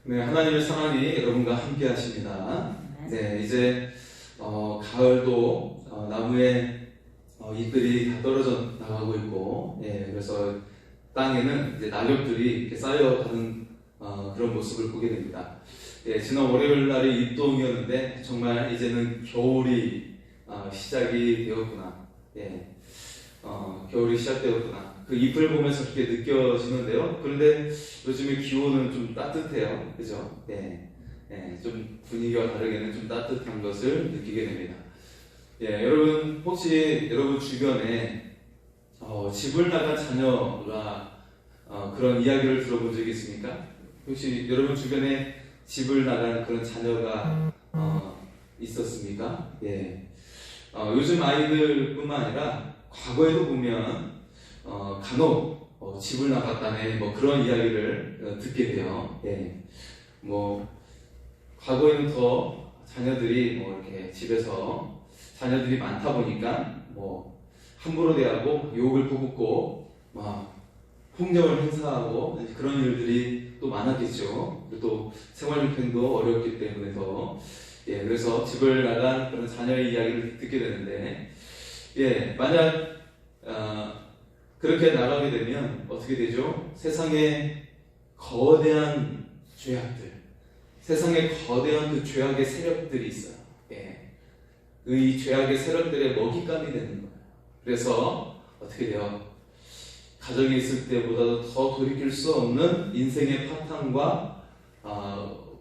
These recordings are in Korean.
네, 하나님의 사랑이 여러분과 함께 하십니다. 네, 이제 가을도 나무에 잎들이 다 떨어져 나가고 있고, 그래서 땅에는 이제 낙엽들이 이렇게 쌓여가는 그런 모습을 보게 됩니다. 지난 월요일 날이 입동이었는데 정말 이제는 겨울이 시작이 되었구나. 겨울이 시작되었구나. 그 잎을 보면서 그렇게 느껴지는데요. 그런데 요즘에 기온은 좀 따뜻해요. 그죠? 좀 분위기와 다르게는 좀 따뜻한 것을 느끼게 됩니다. 여러분, 혹시 여러분 주변에 집을 나간 자녀가 그런 이야기를 들어본 적이 있습니까? 혹시 여러분 주변에 집을 나간 그런 자녀가 있었습니까? 요즘 아이들뿐만 아니라 과거에도 보면 간혹 집을 나갔다네 뭐 그런 이야기를 듣게 돼요. 과거에는 더 자녀들이 이렇게 집에서 자녀들이 많다 보니까 함부로 대하고 욕을 퍼붓고 막 폭력을 행사하고 그런 일들이 또 많았겠죠. 그리고 또 생활용품도 어렵기 때문에 더 그래서 집을 나간 그런 자녀의 이야기를 듣게 되는데 만약 그렇게 나가게 되면 어떻게 되죠? 세상에 거대한 죄악들, 세상에 거대한 그 죄악의 세력들이 있어요. 이 죄악의 세력들의 먹잇감이 되는 거예요. 그래서 어떻게 돼요? 가정에 있을 때보다도 더 돌이킬 수 없는 인생의 파탄과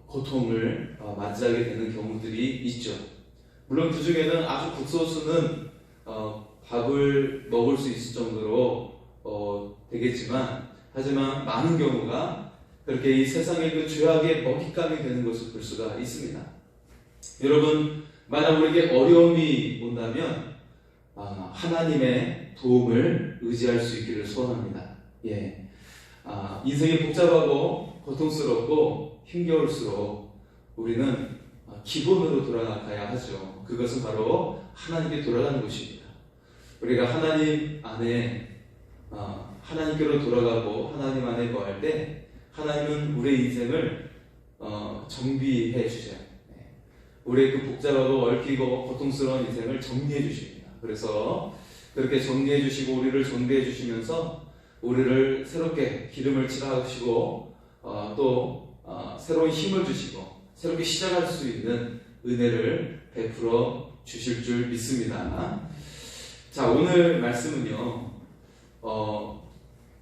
고통을 맞이하게 되는 경우들이 있죠. 물론 그 중에는 아주 극소수는 밥을 먹을 수 있을 정도로 되겠지만, 하지만 많은 경우가 그렇게 이 세상의 그 죄악의 먹잇감이 되는 것을 볼 수가 있습니다. 여러분, 만약 우리에게 어려움이 온다면 하나님의 도움을 의지할 수 있기를 소원합니다. 인생이 복잡하고 고통스럽고 힘겨울수록 우리는 기본으로 돌아가야 하죠. 그것은 바로 하나님께 돌아가는 것입니다. 우리가 하나님 안에 하나님께로 돌아가고 하나님 안에 거할 때 하나님은 우리의 인생을 정비해 주셔요. 우리의 그 복잡하고 얽히고 고통스러운 인생을 정리해 주십니다. 그래서 그렇게 정리해 주시고 우리를 정비해 주시면서 우리를 새롭게 기름을 칠하시고 또 새로운 힘을 주시고 새롭게 시작할 수 있는 은혜를 베풀어 주실 줄 믿습니다. 자, 오늘 말씀은요,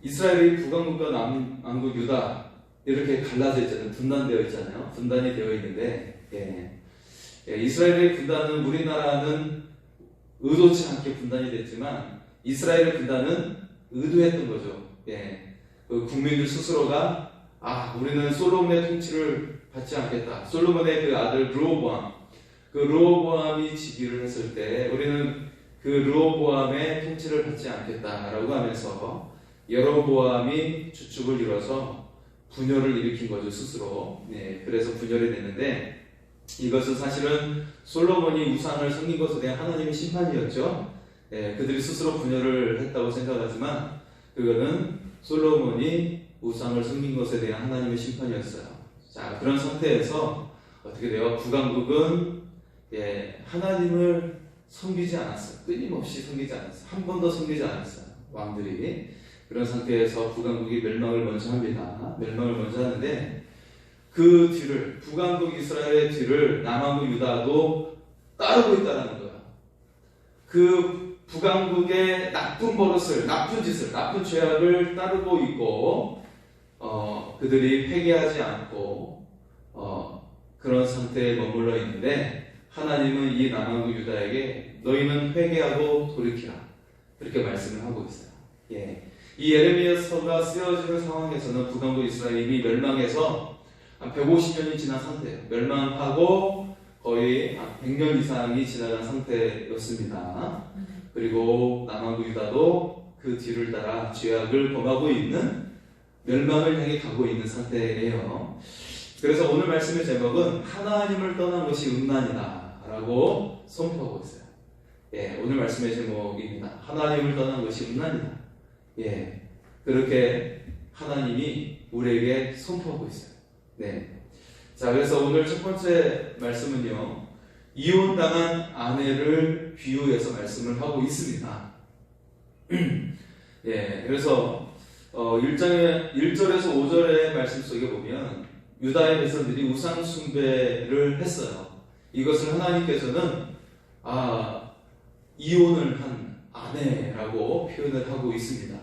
이스라엘의 북왕국과 남왕국 유다 이렇게 갈라져 있잖아요. 분단되어 있잖아요. 분단이 되어 있는데, 이스라엘의 분단은 우리나라는 의도치 않게 분단이 됐지만 이스라엘의 분단은 의도했던 거죠. 그 국민들 스스로가 우리는 솔로몬의 통치를 받지 않겠다. 솔로몬의 그 아들 르호보암이 즉위를 했을 때 우리는 그 르호보암의 통치를 받지 않겠다라고 하면서 여로보암이 주축을 이뤄서 분열을 일으킨 거죠, 스스로. 그래서 분열이 됐는데 이것은 사실은 솔로몬이 우상을 섬긴 것에 대한 하나님의 심판이었죠. 그들이 스스로 분열을 했다고 생각하지만 그거는 솔로몬이 우상을 섬긴 것에 대한 하나님의 심판이었어요. 자, 그런 상태에서 어떻게 돼요? 북왕국은 하나님을 섬기지 않았어요. 끊임없이 섬기지 않았어요. 한 번도 섬기지 않았어요. 왕들이. 그런 상태에서 북왕국이 멸망을 먼저 합니다. 멸망을 먼저 하는데 그 뒤를, 북왕국 이스라엘의 뒤를 남왕국 유다도 따르고 있다는 거예요. 그 북왕국의 나쁜 버릇을, 나쁜 짓을, 나쁜 죄악을 따르고 있고 그들이 회개하지 않고 그런 상태에 머물러 있는데 하나님은 이 남왕국 유다에게 너희는 회개하고 돌이키라 그렇게 말씀을 하고 있어요. 이 예레미야서가 쓰여지는 상황에서는 북왕국 이스라엘이 이미 멸망해서 한 150년이 지난 상태예요. 멸망하고 거의 100년 이상이 지나간 상태였습니다. 그리고 남왕국 유다도 그 뒤를 따라 죄악을 범하고 있는, 멸망을 향해 가고 있는 상태예요. 그래서 오늘 말씀의 제목은 하나님을 떠난 것이 음란이다 라고 선포하고 있어요. 오늘 말씀의 제목입니다. 하나님을 떠난 것이 음란이다. 그렇게 하나님이 우리에게 선포하고 있어요. 자, 그래서 오늘 첫 번째 말씀은요, 이혼당한 아내를 비유해서 말씀을 하고 있습니다. 예, 그래서 1절에서 5절의 말씀 속에 보면 유다의 백성들이 우상 숭배를 했어요. 이것을 하나님께서는 이혼을 한 아내라고 표현을 하고 있습니다.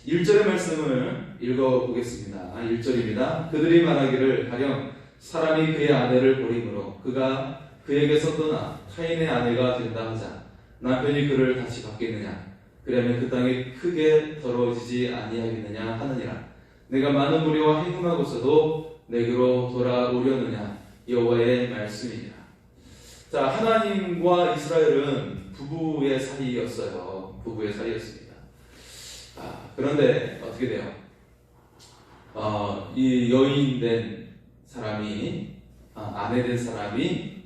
1절의 말씀을 읽어보겠습니다. 1절입니다. 그들이 말하기를 가령 사람이 그의 아내를 버림으로 그가 그에게서 떠나 타인의 아내가 된다 하자 남편이 그를 다시 받겠느냐? 그러면 그 땅이 크게 더러워지지 아니하겠느냐 하느니라. 내가 많은 무리와 행음하고서도 내게로 돌아오려느냐? 여호와의 말씀이니라. 자, 하나님과 이스라엘은 부부의 사이였어요. 부부의 사이였습니다. 그런데 어떻게 돼요? 이 여인된 사람이 아내 된 사람이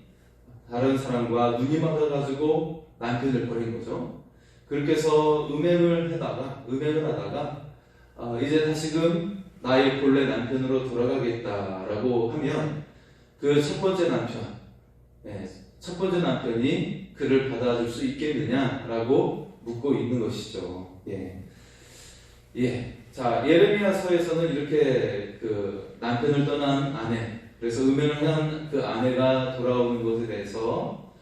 다른 사람과 눈이 맞아가지고 남편을 버린 거죠. 그렇게 해서 음행을 하다가 이제 다시금 나의 본래 남편으로 돌아가겠다라고 하면 그 첫 번째 남편이 그를 받아줄 수 있겠느냐라고 묻고 있는 것이죠. 자, 예레미야서에서는 이렇게 그 남편을 떠난 아내, 그래서 음행을 한 그 아내가 돌아오는 것에 대해서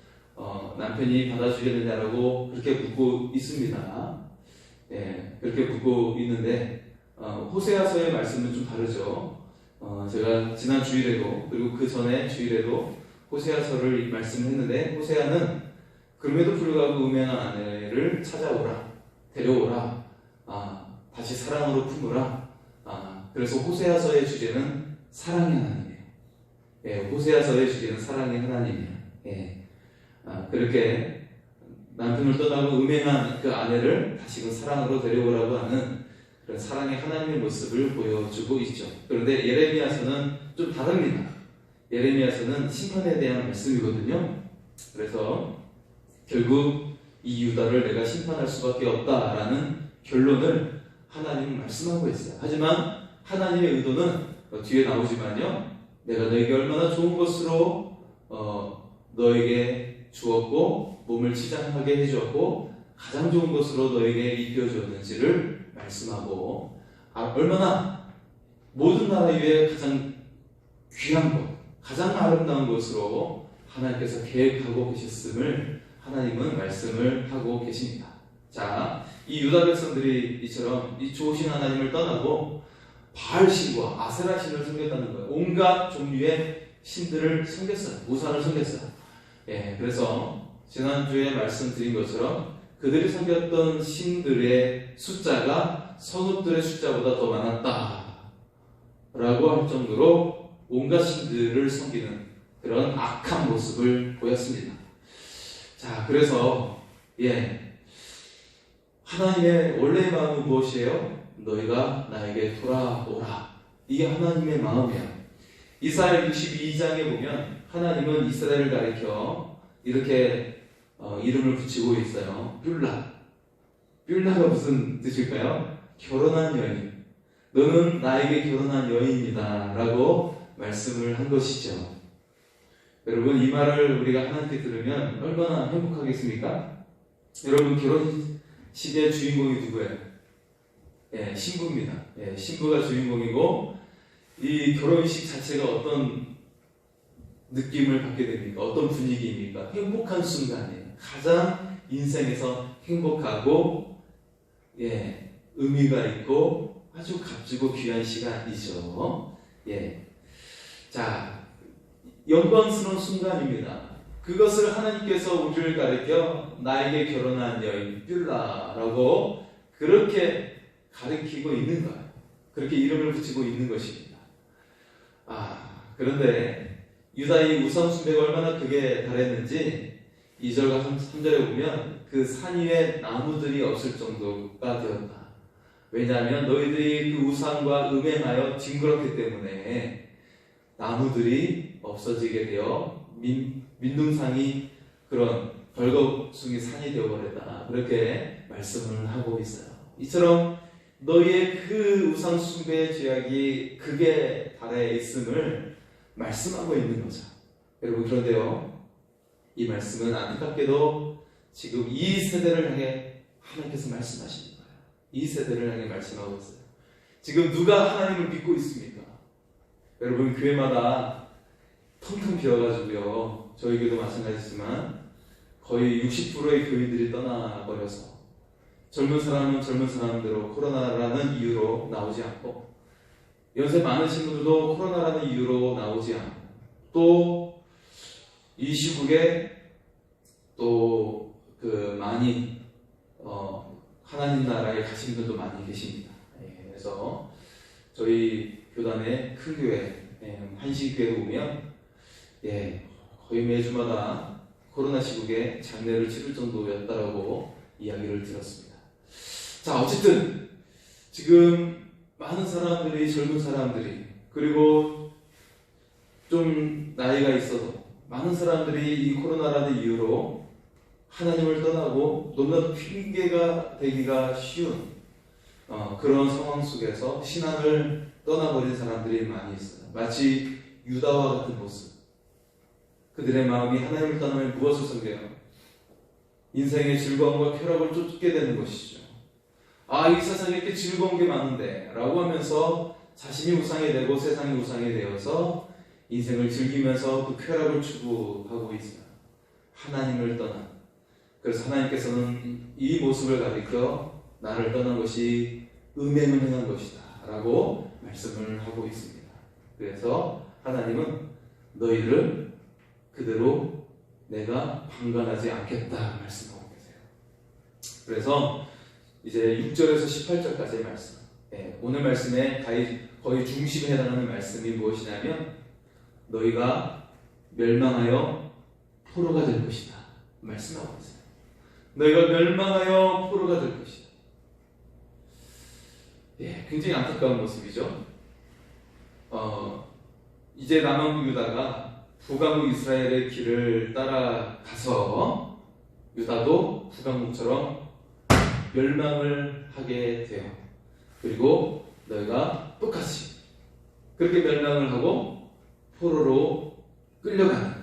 남편이 받아주겠느냐라고 그렇게 묻고 있습니다. 그렇게 묻고 있는데 호세아서의 말씀은 좀 다르죠. 제가 지난 주일에도 그리고 그 전에 주일에도 호세아서를 말씀했는데 호세아는 그럼에도 불구하고 음행한 아내를 찾아오라, 데려오라, 다시 사랑으로 품으라. 그래서 호세아서의 주제는 사랑의 하나님이에요. 호세아서의 주제는 사랑의 하나님이에요. 그렇게 남편을 떠나고 음행한 그 아내를 다시금 사랑으로 데려오라고 하는 그런 사랑의 하나님의 모습을 보여주고 있죠. 그런데 예레미야서는 좀 다릅니다. 예레미야서는 심판에 대한 말씀이거든요. 그래서 결국 이 유다를 내가 심판할 수밖에 없다라는 결론을 하나님은 말씀하고 있어요. 하지만 하나님의 의도는 뒤에 나오지만요, 내가 너에게 얼마나 좋은 것으로 너에게 주었고 몸을 치장하게 해주었고 가장 좋은 것으로 너에게 입혀주었는지를 말씀하고 얼마나 모든 나라 위에 가장 귀한 것, 가장 아름다운 것으로 하나님께서 계획하고 계셨음을 하나님은 말씀을 하고 계십니다. 자, 이 유다 백성들이 이처럼 이 좋으신 하나님을 떠나고 바알 신과 아세라 신을 섬겼다는 거예요. 온갖 종류의 신들을 섬겼어요. 우상을 섬겼어요. 그래서 지난주에 말씀드린 것처럼 그들이 섬겼던 신들의 숫자가 성읍들의 숫자보다 더 많았다 라고 할 정도로 온갖 신들을 섬기는 그런 악한 모습을 보였습니다. 자, 그래서 하나님의 원래의 마음은 무엇이에요? 너희가 나에게 돌아오라. 이게 하나님의 마음이야. 이사야 62장에 보면 하나님은 이스라엘을 가리켜 이렇게 이름을 붙이고 있어요. 뷸라가 무슨 뜻일까요? 결혼한 여인. 너는 나에게 결혼한 여인이다 라고 말씀을 한 것이죠. 여러분, 이 말을 우리가 하나님께 들으면 얼마나 행복하겠습니까? 여러분, 결혼식의 주인공이 누구예요? 신부입니다. 신부가 주인공이고 이 결혼식 자체가 어떤 느낌을 받게 됩니까? 어떤 분위기입니까? 행복한 순간이에요. 가장 인생에서 행복하고 의미가 있고 아주 값지고 귀한 시간이죠. 자, 영광스러운 순간입니다. 그것을 하나님께서 우리를 가리켜 나에게 결혼한 여인 뷸라라고 그렇게 가리키고 있는 거예요. 그렇게 이름을 붙이고 있는 것입니다. 그런데 유다의 우상 숭배가 얼마나 크게 달했는지 2절과 3절에 보면 그 산 위에 나무들이 없을 정도가 되었다. 왜냐하면 너희들이 그 우상과 음행하여 징그럽기 때문에 나무들이 없어지게 되어 민둥상이 그런 벌거숭이 산이 되어버렸다. 그렇게 말씀을 하고 있어요. 이처럼 너희의 그 우상 숭배의 죄악이 극에 달해 있음을 말씀하고 있는 거죠. 여러분, 그런데요, 이 말씀은 안타깝게도 지금 이 세대를 향해 하나님께서 말씀하시는 거예요. 이 세대를 향해 말씀하고 있어요. 지금 누가 하나님을 믿고 있습니까? 여러분, 교회마다 텅텅 비어가지고요, 저희 교회도 마찬가지지만 거의 60%의 교인들이 떠나버려서 젊은 사람은 젊은 사람대로 코로나라는 이유로 나오지 않고, 연세 많으신 분들도 코로나라는 이유로 나오지 않고, 또 이 시국에 또 많이 하나님 나라에 가신 분도 많이 계십니다. 그래서 저희 교단의 큰 교회, 한시교회에 보면 거의 매주마다 코로나 시국에 장례를 치를 정도였다라고 이야기를 들었습니다. 자, 어쨌든 지금 많은 사람들이, 젊은 사람들이, 그리고 좀 나이가 있어도 많은 사람들이 이 코로나라는 이유로 하나님을 떠나고 너무나도 핑계가 되기가 쉬운 그런 상황 속에서 신앙을 떠나버린 사람들이 많이 있어요. 마치 유다와 같은 모습. 그들의 마음이 하나님을 떠나면 무엇을 섬겨요? 인생의 즐거움과 쾌락을 쫓게 되는 것이죠. 아, 이 세상에 이렇게 즐거운 게 많은데 라고 하면서 자신이 우상이 되고 세상이 우상이 되어서 인생을 즐기면서 그 쾌락을 추구하고 있어요. 하나님을 떠난. 그래서 하나님께서는 이 모습을 가리켜 나를 떠난 것이 음행을 행한 것이다 라고 말씀을 하고 있습니다. 그래서 하나님은 너희를 그대로 내가 방관하지 않겠다 말씀하고 계세요. 그래서 이제 6절에서 18절까지의 말씀, 오늘 말씀에 거의 중심에 해당하는 말씀이 무엇이냐면 너희가 멸망하여 포로가 될 것이다 말씀하고 있어요. 너희가 멸망하여 포로가 될 것이다. 굉장히 안타까운 모습이죠. 이제 남왕국 유다가 북왕국 이스라엘의 길을 따라가서 유다도 북왕국처럼 멸망을 하게 돼요. 그리고 너희가 똑같이 그렇게 멸망을 하고 포로로 끌려가는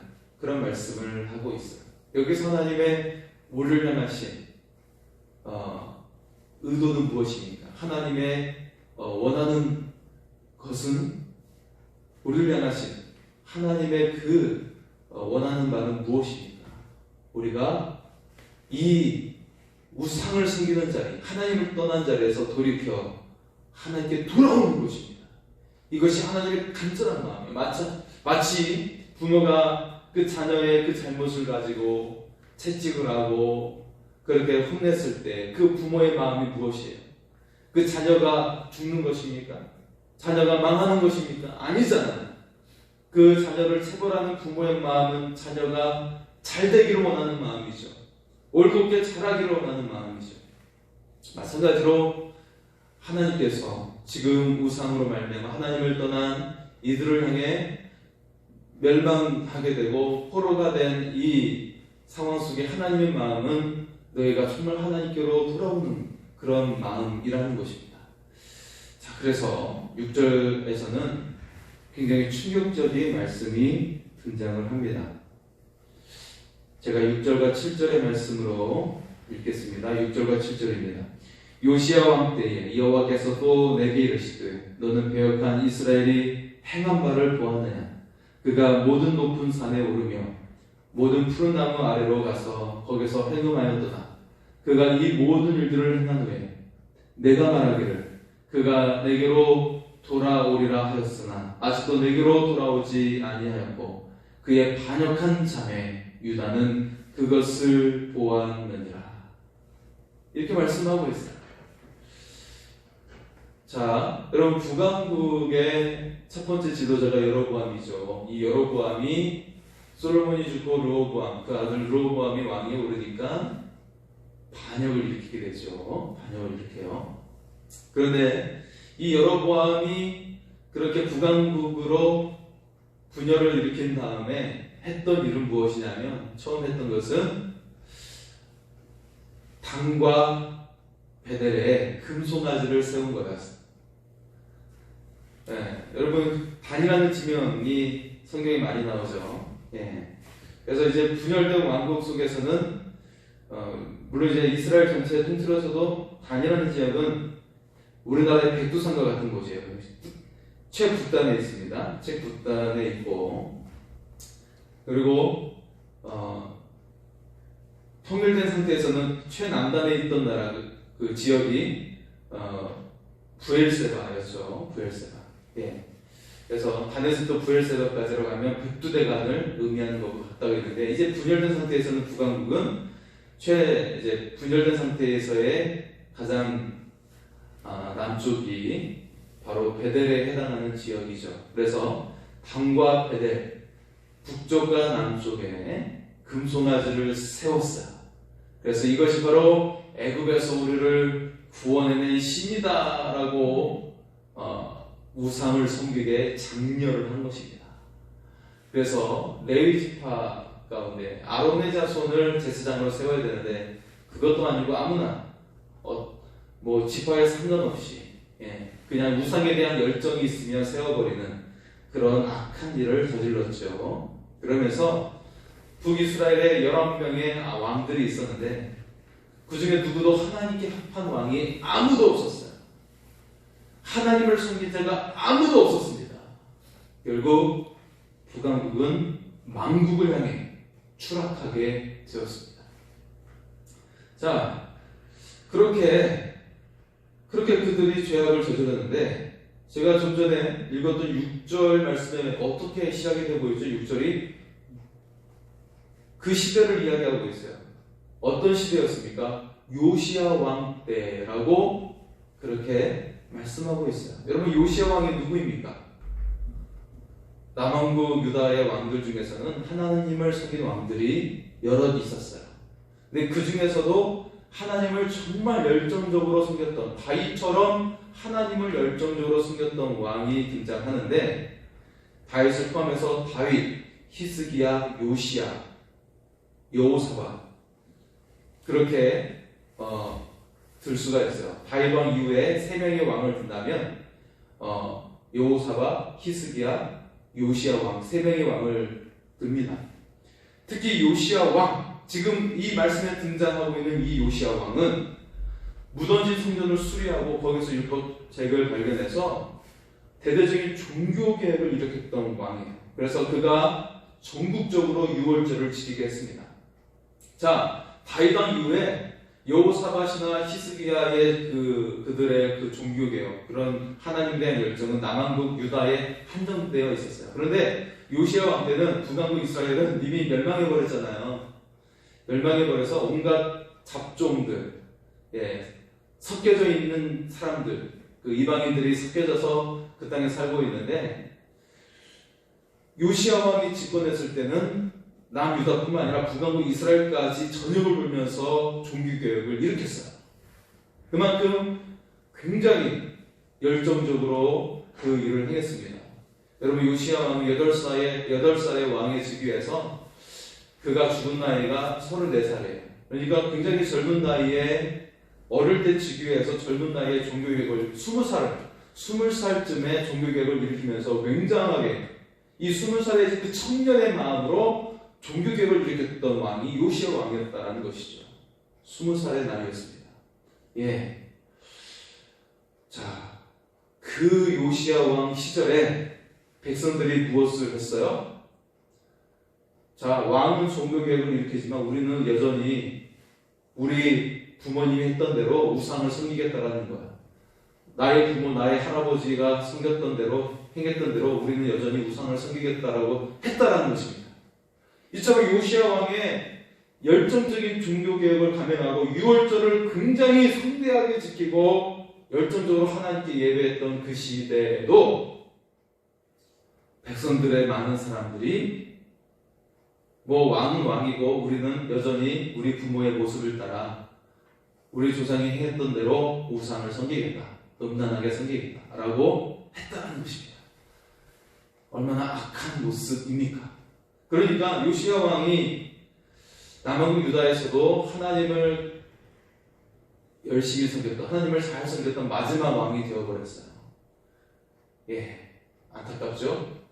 그런 말씀을 하고 있어요. 여기서 하나님의 우리를 향하신 의도는 무엇입니까? 하나님의 원하는 것은, 우리를 향하신 하나님의 원하는 바는 무엇입니까? 우리가 이 우상을 섬기는 자리, 하나님을 떠난 자리에서 돌이켜 하나님께 돌아오는 것입니다. 이것이 하나님의 간절한 마음이에요. 마치 부모가 그 자녀의 그 잘못을 가지고 채찍을 하고 그렇게 혼냈을 때 그 부모의 마음이 무엇이에요? 그 자녀가 죽는 것입니까? 자녀가 망하는 것입니까? 아니잖아요. 그 자녀를 체벌하는 부모의 마음은 자녀가 잘 되기를 원하는 마음이죠. 옳게 자라기를 원하는 마음이죠. 마찬가지로 하나님께서 지금 우상으로 말미암아 하나님을 떠난 이들을 향해 멸망하게 되고 포로가 된 이 상황 속에 하나님의 마음은 너희가 정말 하나님께로 돌아오는 그런 마음이라는 것입니다. 자, 그래서 6절에서는 굉장히 충격적인 말씀이 등장을 합니다. 제가 6절과 7절의 말씀으로 읽겠습니다. 6절과 7절입니다. 요시야 왕 때에 여호와께서 또 내게 이르시되 너는 배역한 이스라엘이 행한 바를 보았느냐? 그가 모든 높은 산에 오르며 모든 푸른 나무 아래로 가서 거기서 행음하였도다. 그가 이 모든 일들을 행한 후에 내가 말하기를 그가 내게로 돌아오리라 하였으나 아직도 내게로 돌아오지 아니하였고 그의 반역한 자매 유다는 그것을 보았느니라. 이렇게 말씀하고 있어요. 자, 여러분, 북왕국의 첫 번째 지도자가 여로보암이죠. 이 여로보암이 솔로몬이 죽고 르호보암, 그 아들 르호보암이 왕위에 오르니까 반역을 일으키게 되죠. 반역을 일으켜요. 그런데 이 여로보암이 그렇게 북왕국으로 분열을 일으킨 다음에 했던 일은 무엇이냐면, 처음 했던 것은 단과 베델에 금송아지를 세운 거였어요. 여러분 단이라는 지명이 성경에 많이 나오죠. 그래서 이제 분열된 왕국 속에서는 물론 이제 이스라엘 전체의 통틀어서도 단이라는 지역은 우리나라의 백두산과 같은 곳이에요. 최북단에 있습니다. 최북단에 있고, 그리고 통일된 상태에서는 최남단에 있던 나라 그 지역이 부엘세바였죠. 부엘세바. 그래서 단에서부터 부엘세바까지로 가면 백두대간을 의미하는 것과 같다고 했는데, 이제 분열된 상태에서는 북왕국은 이제 분열된 상태에서의 가장 남쪽이 바로 베델에 해당하는 지역이죠. 그래서 단과 베델, 북쪽과 남쪽에 금송아지를 세웠어요. 그래서 이것이 바로 애굽에서 우리를 구원해낸 신이다라고 우상을 섬기게 장려를 한 것입니다. 그래서 레위 지파 가운데 아론의 자손을 제사장으로 세워야 되는데, 그것도 아니고 아무나 뭐 지파에 상관없이 그냥 우상에 대한 열정이 있으면 세워버리는 그런 악한 일을 저질렀죠. 그러면서 북이스라엘에 11명의 왕들이 있었는데, 그 중에 누구도 하나님께 합한 왕이 아무도 없었어요. 하나님을 섬긴 자가 아무도 없었습니다. 결국 북왕국은 망국을 향해 추락하게 되었습니다. 자, 그렇게 그들이 죄악을 저질렀는데, 제가 좀 전에 읽었던 6절 말씀에 어떻게 시작이 되고 있죠? 6절이 그 시대를 이야기하고 있어요. 어떤 시대였습니까? 요시야 왕 때라고 그렇게 말씀하고 있어요. 여러분, 요시야 왕이 누구입니까? 남왕국 유다의 왕들 중에서는 하나님을 섬긴 왕들이 여럿 있었어요. 근데 그 중에서도 하나님을 정말 열정적으로 섬겼던, 다윗처럼 하나님을 열정적으로 섬겼던 왕이 등장하는데, 다윗을 포함해서 다윗, 히스기야, 요시야, 여호사밧, 그렇게 들 수가 있어요. 다윗 왕 이후에 3명의 왕을 둔다면 여호사밧, 히스기야, 요시야 왕 3명의 왕을 듭니다. 특히 요시야 왕, 지금 이 말씀에 등장하고 있는 이 요시야 왕은 무너진 성전을 수리하고 거기서 율법책을 발견해서 대대적인 종교개혁을 일으켰던 왕이에요. 그래서 그가 전국적으로 유월절을 지키게 했습니다. 자, 다윗 왕 이후에 여호사밧이나 히스기야의 그들의 그 종교개혁, 그런 하나님에 대한 열정은 남왕국 유다에 한정되어 있었어요. 그런데 요시야 왕 때는 북왕국 이스라엘은 이미 멸망해버렸잖아요. 멸망해버려서 온갖 잡종들, 섞여져 있는 사람들, 그 이방인들이 섞여져서 그 땅에 살고 있는데, 요시야 왕이 집권했을 때는 남유다뿐만 아니라 북왕국 이스라엘까지 전역을 돌면서 종교개혁을 일으켰어요. 그만큼 굉장히 열정적으로 그 일을 행했습니다. 여러분, 요시야 왕은 8살의 왕에 즉위해서 그가 죽은 나이가 34살이에요. 그러니까 굉장히 젊은 나이에, 어릴 때 즉위해서 젊은 나이에 종교개혁을 20살쯤에 종교개혁을 일으키면서 굉장하게 이 20살의 그 청년의 마음으로 종교개혁을 일으켰던 왕이 요시야 왕이었다는 것이죠. 20살의 나이였습니다. 자, 그 요시야 왕 시절에 백성들이 무엇을 했어요? 자, 왕은 종교개혁을 일으키지만 우리는 여전히 우리 부모님이 했던 대로 우상을 섬기겠다라는 거야. 나의 부모, 나의 할아버지가 섬겼던 대로, 행했던 대로 우리는 여전히 우상을 섬기겠다라고 했다라는 것입니다. 이처럼 요시야 왕의 열정적인 종교개혁을 감행하고 유월절을 굉장히 성대하게 지키고 열정적으로 하나님께 예배했던 그 시대에도 백성들의 많은 사람들이 왕은 왕이고 우리는 여전히 우리 부모의 모습을 따라 우리 조상이 했던 대로 우상을 섬기겠다, 음란하게 섬기겠다 라고 했다는 것입니다. 얼마나 악한 모습입니까? 그러니까 요시야 왕이 남왕국 유다에서도 하나님을 열심히 섬겼던, 하나님을 잘 섬겼던 마지막 왕이 되어버렸어요. 안타깝죠?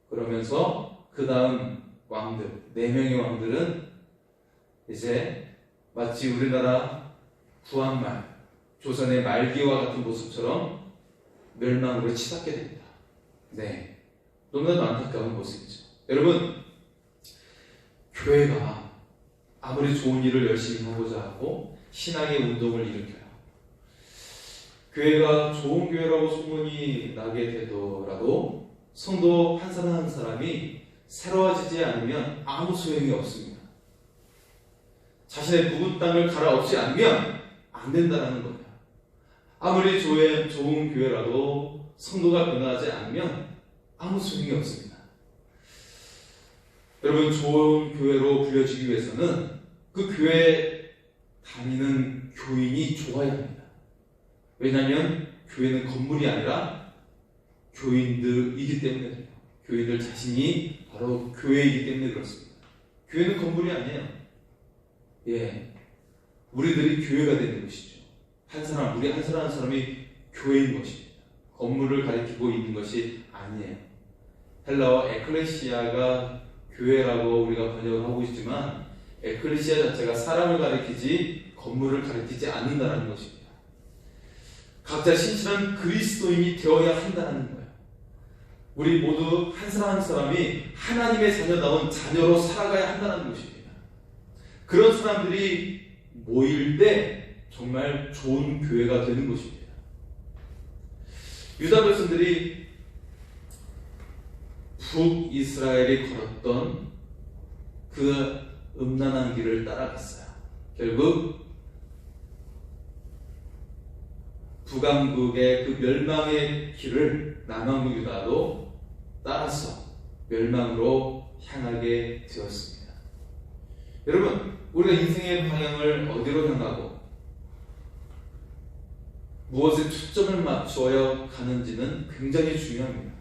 그러면서 그 다음 왕들, 4명의 왕들은 이제 마치 우리나라 구한말, 조선의 말기와 같은 모습처럼 멸망으로 치닫게 됩니다. 너무나도 안타까운 모습이죠. 여러분, 교회가 아무리 좋은 일을 열심히 하고자 하고 신앙의 운동을 일으켜요. 교회가 좋은 교회라고 소문이 나게 되더라도 성도 한 사람 한 사람이 새로워지지 않으면 아무 소용이 없습니다. 자신의 묵은 땅을 갈아엎지 않으면 안 된다는 거예요. 아무리 좋은 교회라도 성도가 변화하지 않으면 아무 소용이 없습니다. 여러분, 좋은 교회로 불려지기 위해서는 그 교회에 다니는 교인이 좋아야 합니다. 왜냐하면 교회는 건물이 아니라 교인들이기 때문에 그래요. 교인들 자신이 바로 교회이기 때문에 그렇습니다. 교회는 건물이 아니에요. 우리들이 교회가 되는 것이죠. 우리 한 사람 한 사람이 교회인 것입니다. 건물을 가리키고 있는 것이 아니에요. 헬라어 에클레시아가 교회라고 우리가 번역을 하고 있지만 에클레시아 자체가 사람을 가리키지 건물을 가리키지 않는다는 것입니다. 각자 신실한 그리스도인이 되어야 한다는 거예요. 우리 모두 한 사람 한 사람이 하나님의 자녀다운 자녀로 살아가야 한다는 것입니다. 그런 사람들이 모일 때 정말 좋은 교회가 되는 것입니다. 유다 백성들이 북이스라엘이 걸었던 그 음란한 길을 따라갔어요. 결국 북왕국의 그 멸망의 길을 남왕국 유다도 따라서 멸망으로 향하게 되었습니다. 여러분, 우리가 인생의 방향을 어디로 향하고 무엇에 초점을 맞추어 가는지는 굉장히 중요합니다.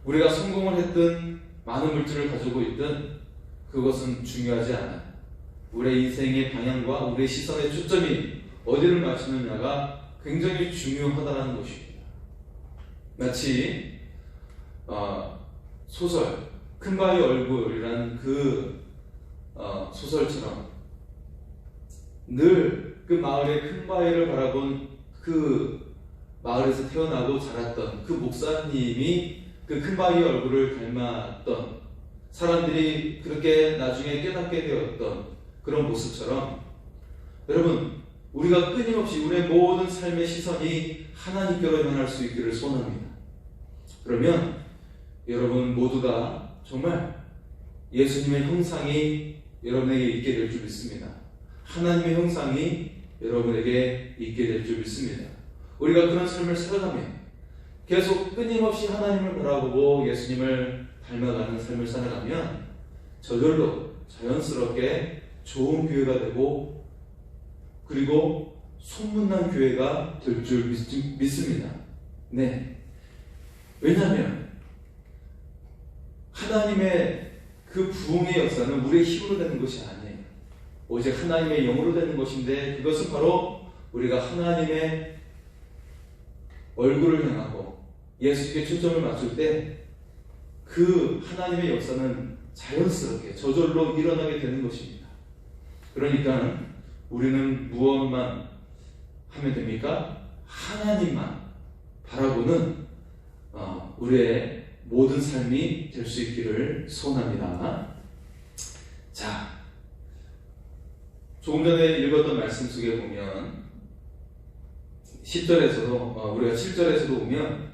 우리가 성공을 했든 많은 물질을 가지고 있든 그것은 중요하지 않아요. 우리의 인생의 방향과 우리의 시선의 초점이 어디를 맞추느냐가 굉장히 중요하다는 것입니다. 마치 소설 큰바위 얼굴이라는 그 소설처럼 늘 그 마을의 큰바위를 바라본 그 마을에서 태어나고 자랐던 그 목사님이 그 큰바위 얼굴을 닮았던 사람들이 그렇게 나중에 깨닫게 되었던 그런 모습처럼 여러분, 우리가 끊임없이 우리의 모든 삶의 시선이 하나님께로 향할 수 있기를 소원합니다. 그러면 여러분 모두가 정말 예수님의 형상이 여러분에게 있게 될 줄 믿습니다. 하나님의 형상이 여러분에게 있게 될 줄 믿습니다. 우리가 그런 삶을 살아가면 계속 끊임없이 하나님을 바라보고 예수님을 닮아가는 삶을 살아가면 저절로 자연스럽게 좋은 교회가 되고 그리고 소문난 교회가 될 줄 믿습니다. 왜냐하면 하나님의 그 부흥의 역사는 우리의 힘으로 되는 것이 아니에요. 오직 하나님의 영으로 되는 것인데 그것은 바로 우리가 하나님의 얼굴을 향하고 예수께 초점을 맞출 때 그 하나님의 역사는 자연스럽게 저절로 일어나게 되는 것입니다. 그러니까 우리는 무엇만 하면 됩니까? 하나님만 바라보는 우리의 모든 삶이 될 수 있기를 소원합니다. 자, 조금 전에 읽었던 말씀 속에 보면 10절에서도 우리가 7절에서도 보면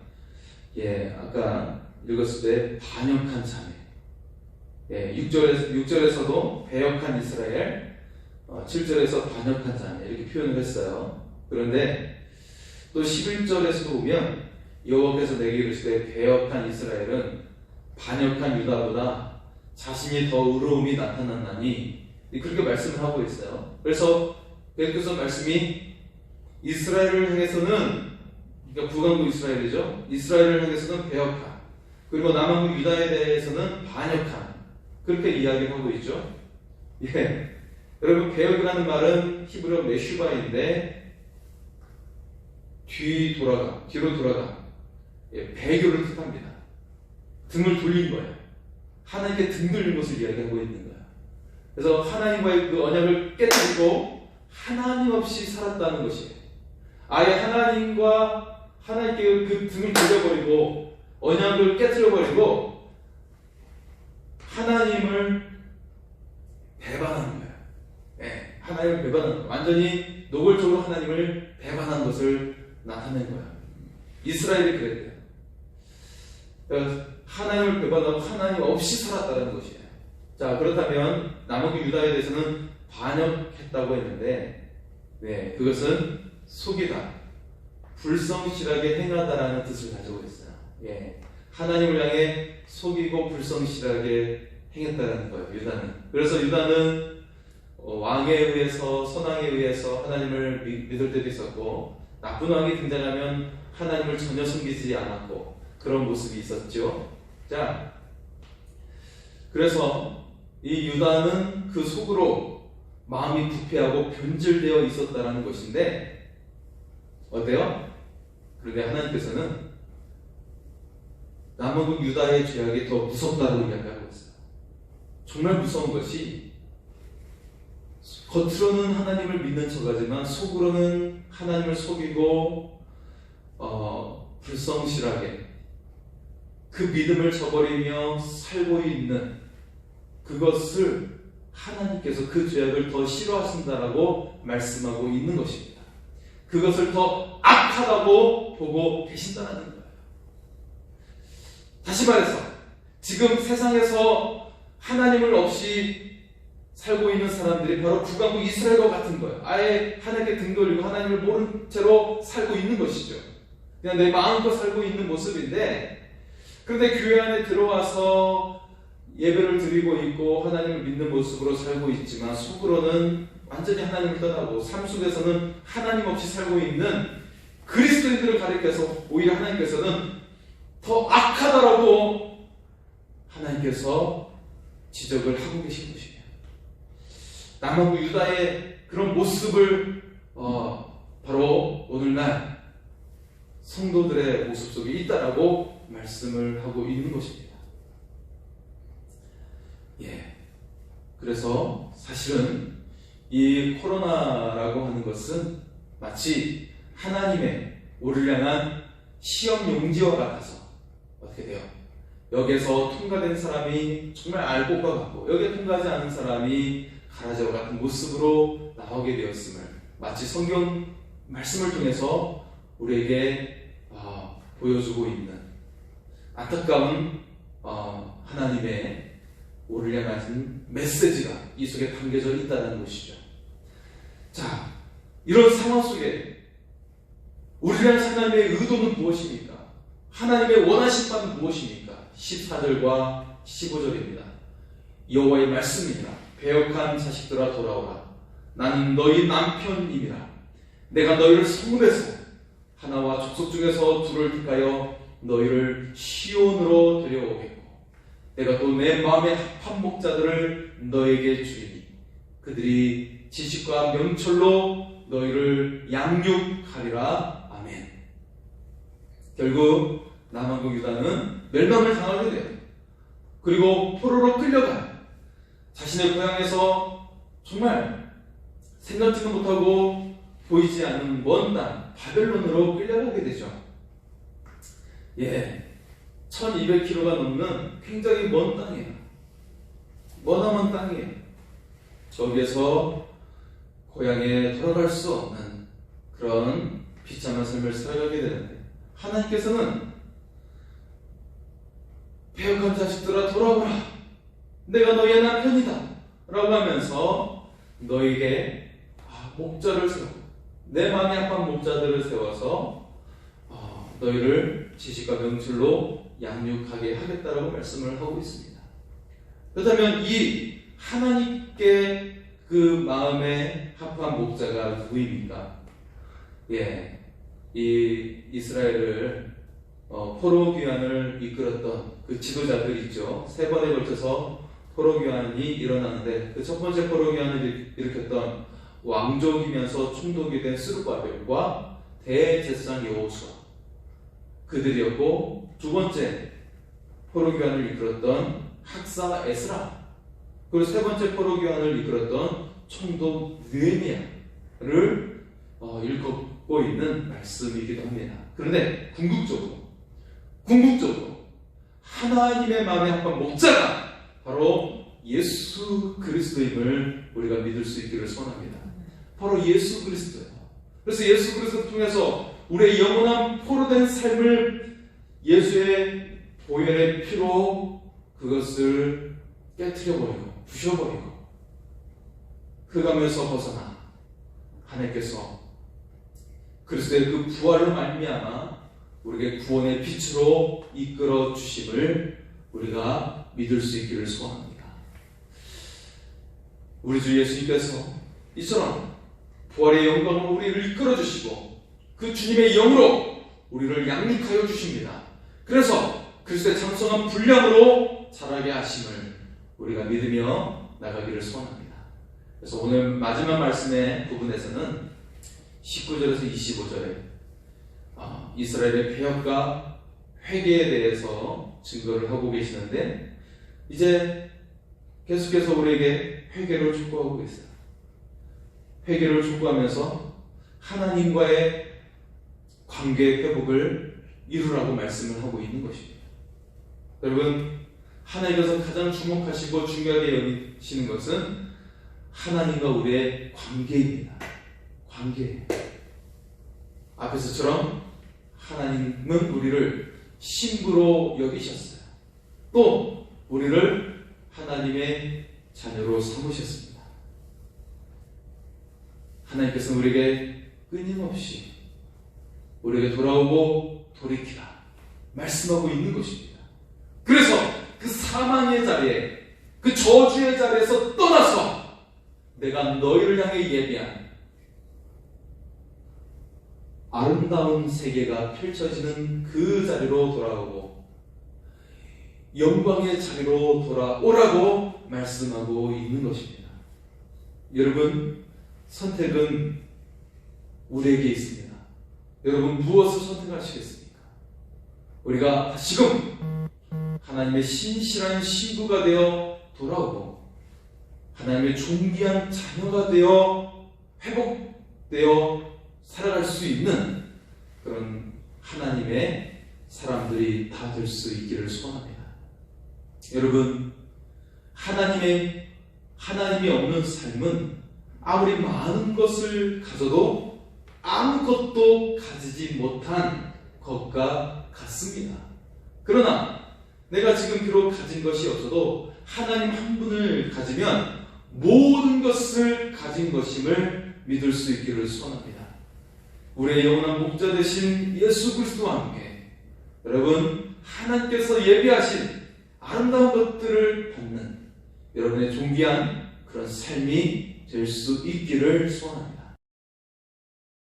아까 읽었을 때 반역한 자매, 6절에서도 배역한 이스라엘, 7절에서 반역한 자매 이렇게 표현을 했어요. 그런데 또 11절에서도 보면 여호와께서 내게 이르시되 배역한 이스라엘은 반역한 유다보다 자신이 더 의로움이 나타났나니 그렇게 말씀을 하고 있어요. 그래서 베드로서 말씀이 이스라엘을 향해서는 그러니까 북왕국 이스라엘이죠. 이스라엘을 향해서는 배역한 그리고 남왕국 유다에 대해서는 반역한 그렇게 이야기하고 있죠. 여러분 배역이라는 말은 히브리어 메슈바인데 뒤로 돌아가 배교를 뜻합니다. 등을 돌린 거예요. 하나님께 등 돌린 것을 이야기하고 있는 거예요. 그래서 하나님과의 그 언약을 깨뜨리고 하나님 없이 살았다는 것이에요. 아예 하나님께 그 등을 돌려버리고 언약을 깨뜨려버리고 하나님을 배반하는 거예요. 네, 하나님을 배반하는 거예요. 완전히 노골적으로 하나님을 배반한 것을 나타낸 거예요. 이스라엘이 그랬대요. 하나님을 배반하고 하나님 없이 살았다는 것이에요. 자, 그렇다면 남은 유다에 대해서는 반역했다고 했는데, 네, 그것은 속이다, 불성실하게 행하다라는 뜻을 가지고 있어요. 예, 하나님을 향해 속이고 불성실하게 행했다는 거예요, 유다는. 그래서 유다는 왕에 의해서, 선왕에 의해서 하나님을 믿을 때도 있었고, 나쁜 왕이 등장하면 하나님을 전혀 섬기지 않았고, 그런 모습이 있었죠. 자, 그래서 이 유다는 그 속으로 마음이 부패하고 변질되어 있었다는 것인데, 어때요? 그런데 하나님께서는 남은 유다의 죄악이 더 무섭다고 이야기하고 있어요. 정말 무서운 것이, 겉으로는 하나님을 믿는 척하지만 속으로는 하나님을 속이고 불성실하게 그 믿음을 저버리며 살고 있는 그것을 하나님께서 그 죄악을 더 싫어하신다라고 말씀하고 있는 것입니다. 그것을 더 악하다고 보고 계신다는 거예요. 다시 말해서 지금 세상에서 하나님을 없이 살고 있는 사람들이 바로 북왕국 이스라엘과 같은 거예요. 아예 하나님께 등 돌리고 하나님을 모른 채로 살고 있는 것이죠. 그냥 내 마음껏 살고 있는 모습인데, 그런데 교회 안에 들어와서 예배를 드리고 있고 하나님을 믿는 모습으로 살고 있지만 속으로는 완전히 하나님을 떠나고 삶 속에서는 하나님 없이 살고 있는 그리스도인들을 가리켜서 오히려 하나님께서는 더 악하다라고 하나님께서 지적을 하고 계신 것이에요. 남아국 유다의 그런 모습을 바로 오늘날 성도들의 모습 속에 있다라고 말씀을 하고 있는 것입니다. 예. 그래서 사실은 이 코로나라고 하는 것은 마치 하나님의 우리를 향한 시험 용지와 같아서 어떻게 돼요? 여기에서 통과된 사람이 정말 알곡과 같고 여기에 통과하지 않은 사람이 가라지와 같은 모습으로 나오게 되었음을 마치 성경 말씀을 통해서 우리에게 보여주고 있는 안타까운 하나님의 우리를 향한 메시지가 이 속에 담겨져 있다는 것이죠. 자, 이런 상황 속에 우리를 향한 하나님의 의도는 무엇입니까? 하나님의 원하신 바는 무엇입니까? 14절과 15절입니다. 여호와의 말씀이니라. 배역한 자식들아 돌아오라. 나는 너희 남편이니라. 내가 너희를 성읍에서 하나와 족속 중에서 둘을 택하여 너희를 시온으로 데려오겠고 내가 또 내 마음에 합한 목자들을 너에게 주리니 그들이 지식과 명철로 너희를 양육하리라. 아멘. 결국 남한국 유다는 멸망을 당하게 돼요. 그리고 포로로 끌려가요. 자신의 고향에서 정말 생각지도 못하고 보이지 않는 먼 땅 바벨론으로 끌려가게 되죠. 예, 1200km가 넘는 굉장히 먼 땅이에요. 머나먼 땅이에요. 저기에서 고향에 돌아갈 수 없는 그런 비참한 삶을 살아가게 되는데 하나님께서는 배역한 자식들아 돌아오라. 내가 너희의 남편이다 라고 하면서 너에게 목자를 세우고 내 마음에 합한 목자들을 세워서 너희를 지식과 명철로 양육하게 하겠다라고 말씀을 하고 있습니다. 그렇다면 이 하나님께 그 마음에 합한 목자가 누구입니까? 예, 이 이스라엘을 포로 귀환을 이끌었던 그 지도자들 있죠. 3번에 걸쳐서 포로 귀환이 일어나는데 그 첫 번째 포로 귀환을 일으켰던 왕족이면서 총독이 된 스룹바벨과 대제사장 여호수아, 그들이었고, 두 번째 포로교환을 이끌었던 학사 에스라, 그리고 세 번째 포로교환을 이끌었던 총독 느헤미야를 읽고 있는 말씀이기도 합니다. 그런데 궁극적으로 하나님의 마음에 합한 목자가 바로 예수 그리스도임을 우리가 믿을 수 있기를 소원합니다. 바로 예수 그리스도예요. 그래서 예수 그리스도를 통해서 우리의 영원한 포로된 삶을 예수의 보혈의 피로 그것을 깨트려버리고 부셔버리고 흑암에서 벗어나 하나님께서 그리스도의 그 부활로 말미암아 우리에게 구원의 빛으로 이끌어 주심을 우리가 믿을 수 있기를 소원합니다. 우리 주 예수님께서 이처럼 부활의 영광으로 우리를 이끌어 주시고 그 주님의 영으로 우리를 양육하여 주십니다. 그래서 그리스도의 장성한 분량으로 자라게 하심을 우리가 믿으며 나가기를 소원합니다. 그래서 오늘 마지막 말씀의 부분에서는 19절에서 25절에 이스라엘의 폐역과 회개에 대해서 증거를 하고 계시는데, 이제 계속해서 우리에게 회개를 촉구하고 있어요. 회개를 촉구하면서 하나님과의 관계의 회복을 이루라고 말씀을 하고 있는 것입니다. 여러분, 하나님께서 가장 주목하시고 중요하게 여기시는 것은 하나님과 우리의 관계입니다. 관계. 앞에서처럼 하나님은 우리를 신부로 여기셨어요. 또 우리를 하나님의 자녀로 삼으셨습니다. 하나님께서는 우리에게 끊임없이 우리에게 돌아오고 돌이키라 말씀하고 있는 것입니다. 그래서 그 사망의 자리에, 그 저주의 자리에서 떠나서 내가 너희를 향해 예비한 아름다운 세계가 펼쳐지는 그 자리로 돌아오고 영광의 자리로 돌아오라고 말씀하고 있는 것입니다. 여러분, 선택은 우리에게 있습니다. 여러분, 무엇을 선택하시겠습니까? 우리가 지금 하나님의 신실한 신부가 되어 돌아오고 하나님의 존귀한 자녀가 되어 회복되어 살아갈 수 있는 그런 하나님의 사람들이 다 될 수 있기를 소원합니다. 여러분, 하나님이 없는 삶은 아무리 많은 것을 가져도 아무것도 가지지 못한 것과 같습니다. 그러나 내가 지금 비록 가진 것이 없어도 하나님 한 분을 가지면 모든 것을 가진 것임을 믿을 수 있기를 소원합니다. 우리의 영원한 목자 되신 예수 그리스도와 함께 여러분, 하나님께서 예비하신 아름다운 것들을 받는 여러분의 존귀한 그런 삶이 될 수 있기를 소원합니다.